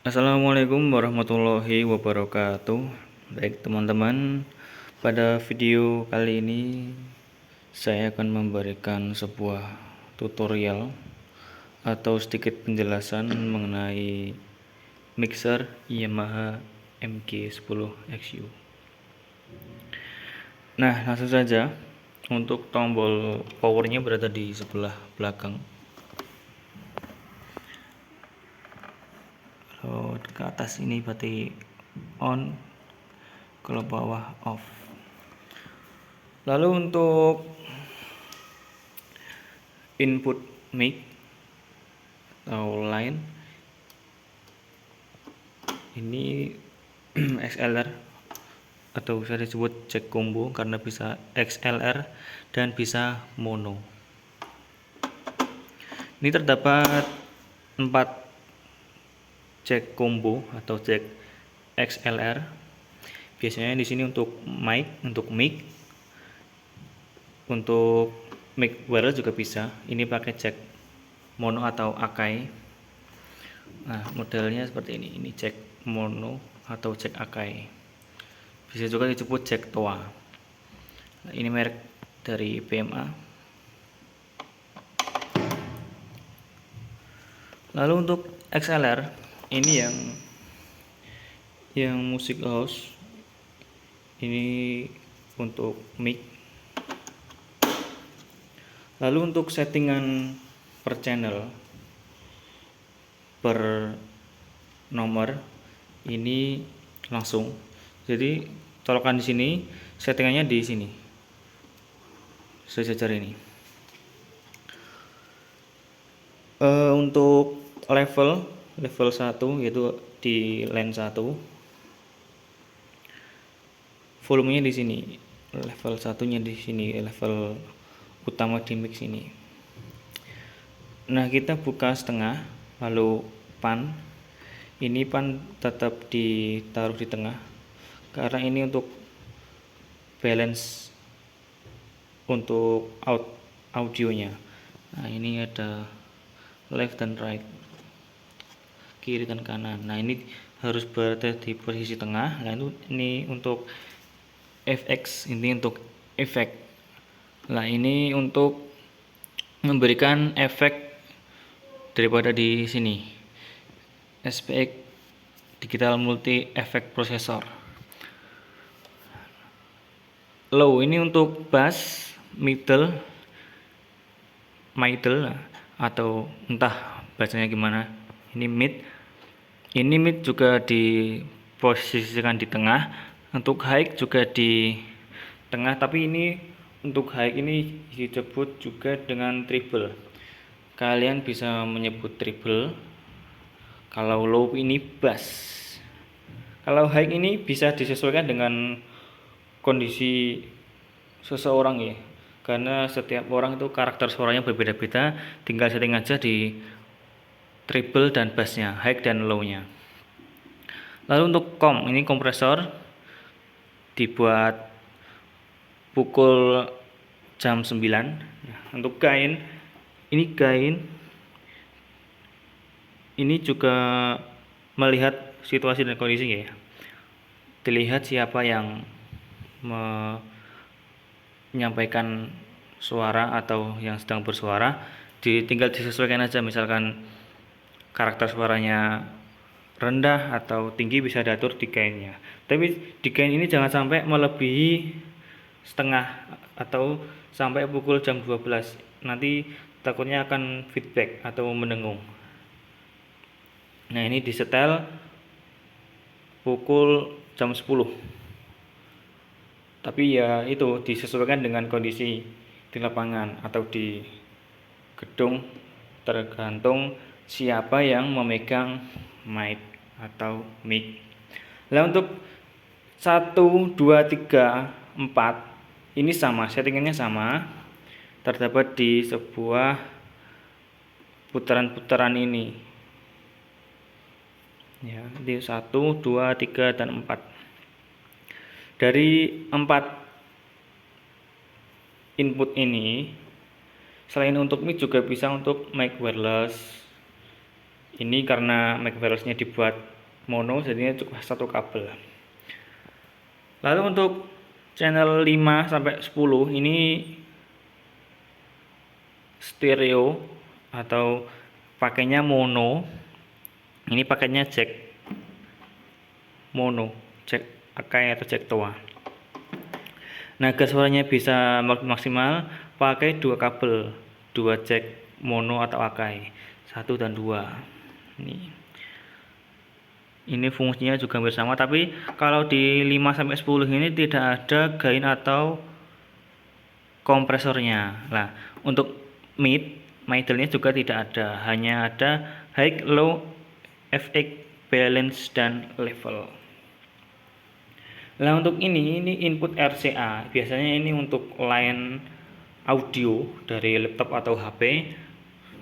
Assalamualaikum warahmatullahi wabarakatuh. Baik teman-teman, pada video kali ini saya akan memberikan sebuah tutorial atau sedikit penjelasan mengenai mixer Yamaha MG10XU. Nah, langsung saja. Untuk tombol powernya berada di sebelah belakang. Kalau ke atas ini berarti on, kalau bawah off. Lalu untuk input mic atau line ini XLR atau bisa disebut jack combo karena bisa XLR dan bisa mono. Ini terdapat 4 jack combo atau jack XLR. Biasanya di sini untuk mic, untuk mic wireless juga bisa. Ini pakai jack mono atau Akai. Nah, modelnya seperti ini. Ini jack mono atau jack Akai. Bisa juga disebut jack Toa. Nah, ini merek dari PMA. Lalu untuk XLR ini yang musik house, ini untuk mic. Lalu untuk settingan per channel, per nomor ini langsung. Jadi colokan di sini, settingannya di sini, sejajar ini. Untuk level 1 yaitu di line 1, volumenya di sini, level 1-nya di sini, level utama di mix ini. Nah, kita buka setengah, lalu pan. Ini pan tetap ditaruh di tengah karena ini untuk balance untuk audionya. Nah, ini ada left dan right, kiri dan kanan. Nah, ini harus berada di posisi tengah. Nah, ini untuk FX, ini untuk efek. Nah, ini untuk memberikan efek daripada di sini, SPX Digital Multi Effect Processor. Low ini untuk bass, middle atau entah bacanya gimana. Ini mid. Ini mid juga diposisikan di tengah. Untuk high juga di tengah, tapi ini untuk high ini disebut juga dengan treble. Kalian bisa menyebut treble. Kalau low ini bass. Kalau high ini bisa disesuaikan dengan kondisi seseorang ya. Karena setiap orang itu karakter suaranya berbeda-beda, tinggal setting aja di treble dan bassnya, high dan low-nya. Lalu untuk ini kompresor dibuat pukul jam 9. Nah, untuk gain ini juga melihat situasi dan kondisi ya. Dilihat siapa yang menyampaikan suara atau yang sedang bersuara, tinggal disesuaikan aja. Misalkan karakter suaranya rendah atau tinggi, bisa diatur di gainnya. Tapi di gain ini jangan sampai melebihi setengah atau sampai pukul jam 12. Nanti takutnya akan feedback atau mendengung. Nah, ini disetel pukul jam 10. Tapi ya itu disesuaikan dengan kondisi di lapangan atau di gedung, tergantung siapa yang memegang mic atau mic. Nah, untuk 1, 2, 3, 4 ini sama, settingannya sama, terdapat di sebuah putaran-putaran ini ya, di 1, 2, 3, dan 4. Dari 4 input ini, selain untuk mic juga bisa untuk mic wireless. Ini karena mic wirelessnya dibuat mono, jadinya cukup satu kabel. Lalu untuk channel 5 sampai 10 ini stereo atau pakainya mono. Ini pakainya jack mono, jack Akai atau jack Toa. Nah, agar suaranya bisa maksimal, pakai dua kabel, dua jack mono atau Akai, 1 dan 2. Ini fungsinya juga bersama, tapi kalau di 5 sampai 10 ini tidak ada gain atau kompresornya. Nah, untuk middle-nya juga tidak ada, hanya ada high, low, FX, balance, dan level. Nah, untuk ini input RCA. Biasanya ini untuk line audio dari laptop atau HP.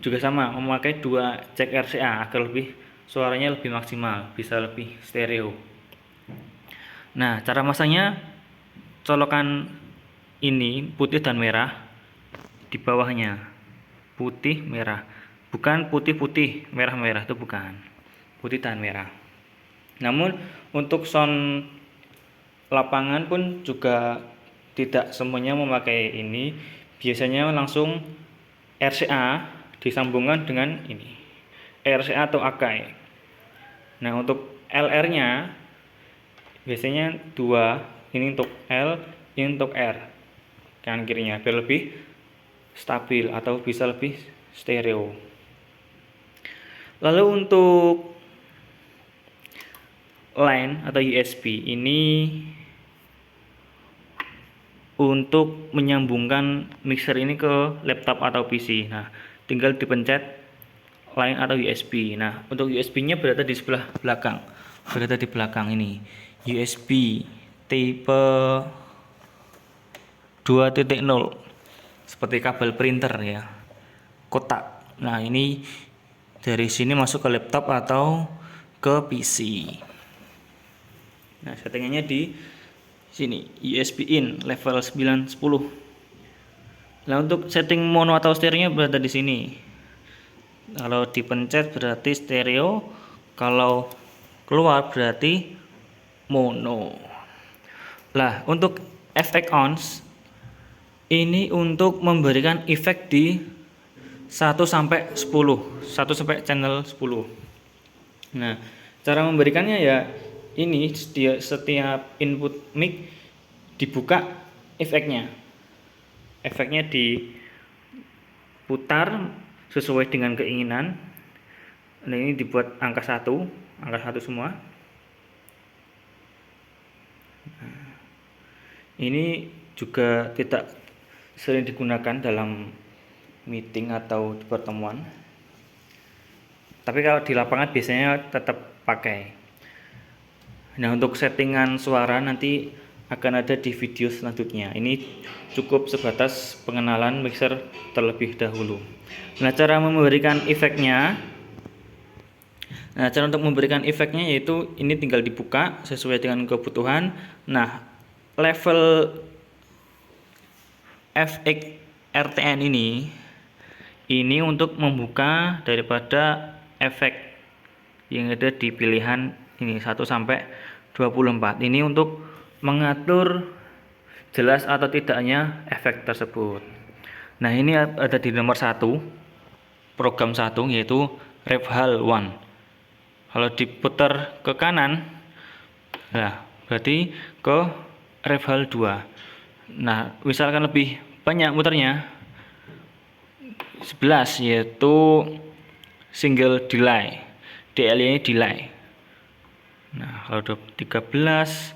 Juga sama, memakai dua jack RCA agar suaranya lebih maksimal, bisa lebih stereo. Nah, cara masangnya, colokan ini putih dan merah di bawahnya, putih merah, bukan putih merah itu bukan, putih dan merah. Namun untuk sound lapangan pun juga tidak semuanya memakai ini, biasanya langsung RCA disambungkan dengan ini, RCA atau Akai. Nah, untuk LR nya biasanya 2, ini untuk L, ini untuk R, kanan kirinya, biar lebih stabil atau bisa lebih stereo. Lalu untuk line atau USB ini untuk menyambungkan mixer ini ke laptop atau PC. Nah, tinggal dipencet line atau USB. Nah, untuk USB-nya berada di sebelah belakang. Berada di belakang ini. USB tipe 2.0. Seperti kabel printer ya. Kotak. Nah, ini dari sini masuk ke laptop atau ke PC. Nah, settingannya di sini, USB in level 9 10. Nah, untuk setting mono atau stereo berada di sini. Kalau dipencet berarti stereo, kalau keluar berarti mono. Lah, untuk efek ons ini untuk memberikan efek di 1 sampai 10, 1 sampai channel 10. Nah, cara memberikannya ya ini, setiap input mic dibuka efeknya. Efeknya diputar sesuai dengan keinginan. Nah, ini dibuat angka 1 semua. Nah, ini juga tidak sering digunakan dalam meeting atau di pertemuan, tapi kalau di lapangan biasanya tetap pakai. Nah, untuk settingan suara nanti akan ada di video selanjutnya. Ini cukup sebatas pengenalan mixer terlebih dahulu. Nah, cara untuk memberikan efeknya yaitu ini tinggal dibuka sesuai dengan kebutuhan. Nah, level FX RTN ini untuk membuka daripada efek yang ada di pilihan ini 1 sampai 24. Ini untuk mengatur jelas atau tidaknya efek tersebut. Nah, ini ada di nomor 1, program 1, yaitu Revhal 1. Kalau diputar ke kanan, nah berarti ke Revhal 2. Nah, misalkan lebih banyak muternya 11, yaitu single delay, DL-nya delay. Nah, kalau 13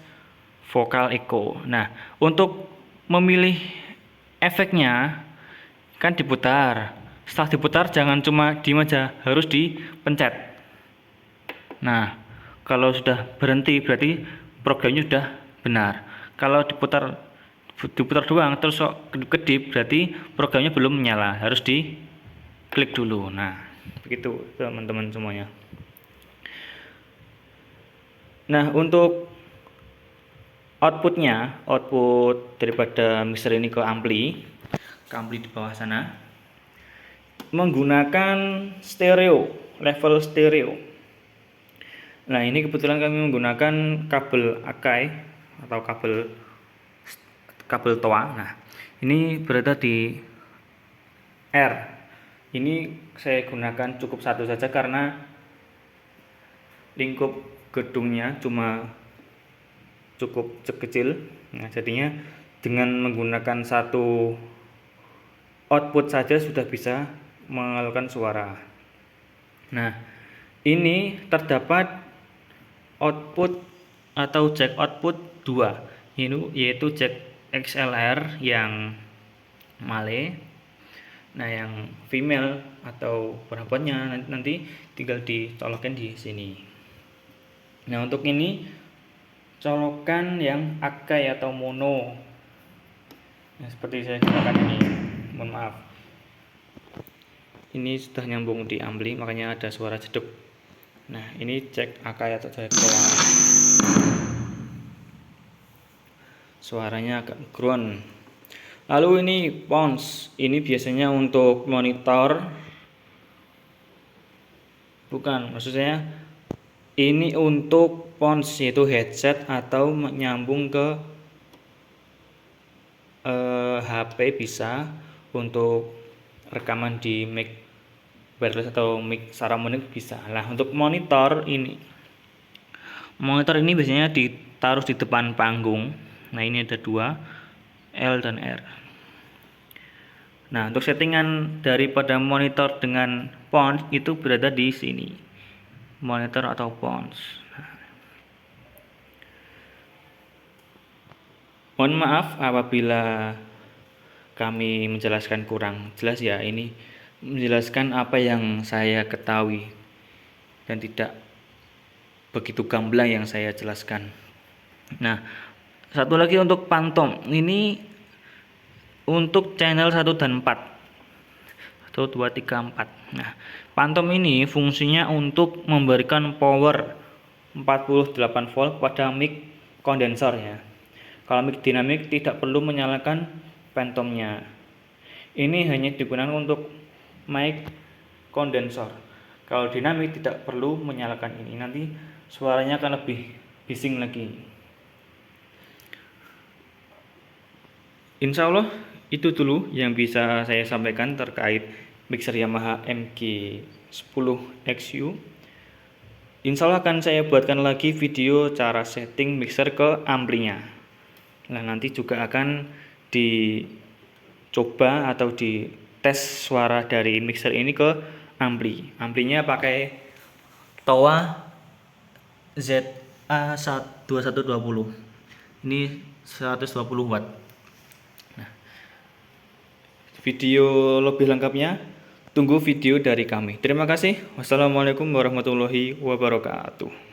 vokal echo. Nah, untuk memilih efeknya kan diputar. Setelah diputar jangan cuma diem aja, harus dipencet. Nah, kalau sudah berhenti berarti programnya sudah benar. Kalau diputar doang terus kedip berarti programnya belum menyala, harus diklik dulu. Nah, begitu teman-teman semuanya. Nah, untuk output daripada mixer ini ke ampli di bawah sana menggunakan stereo, level stereo. Nah, ini kebetulan kami menggunakan kabel Akai atau kabel toa. Nah, ini berada di R. Ini saya gunakan cukup satu saja karena lingkup gedungnya cuma cukup kecil. Nah, jadinya dengan menggunakan satu output saja sudah bisa mengeluarkan suara. Nah, ini terdapat output atau jack output 2, yaitu jack XLR yang male. Nah, yang female atau perabotnya nanti tinggal dicolokin di sini. Nah, untuk ini colokan yang Akai atau mono. Nah, seperti saya gunakan ini. Mohon maaf. Ini sudah nyambung di ampli, makanya ada suara jeduk. Nah, ini jack Akai atau jack toa. Suaranya agak ground. Lalu ini pons. Ini biasanya untuk monitor. Bukan, maksud saya ini untuk pons, yaitu headset atau menyambung ke HP, bisa untuk rekaman di mic wireless atau mic harmonic bisa. Nah, untuk monitor ini biasanya ditaruh di depan panggung. Nah, ini ada dua, L dan R. Nah, untuk settingan daripada monitor dengan pons itu berada di sini, monitor atau pons. Mohon maaf apabila kami menjelaskan kurang jelas ya, ini menjelaskan apa yang saya ketahui dan tidak begitu gamblang yang saya jelaskan. Nah, satu lagi untuk Phantom, ini untuk channel 1 dan 4. 1, 2, 3, 4. Nah, Phantom ini fungsinya untuk memberikan power 48 volt pada mic kondensor ya. Kalau mic dinamik tidak perlu menyalakan Phantomnya. Ini hanya digunakan untuk mic kondensor. Kalau dinamik tidak perlu menyalakan ini. Nanti suaranya akan lebih bising lagi. Insya Allah itu dulu yang bisa saya sampaikan terkait mixer Yamaha MG10XU. Insya Allah akan saya buatkan lagi video cara setting mixer ke amplinya. Nah, nanti juga akan dicoba atau dites suara dari mixer ini ke ampli. Amplinya pakai Towa ZA2120. Ini 120 watt. Nah, video lebih lengkapnya tunggu video dari kami. Terima kasih. Wassalamualaikum warahmatullahi wabarakatuh.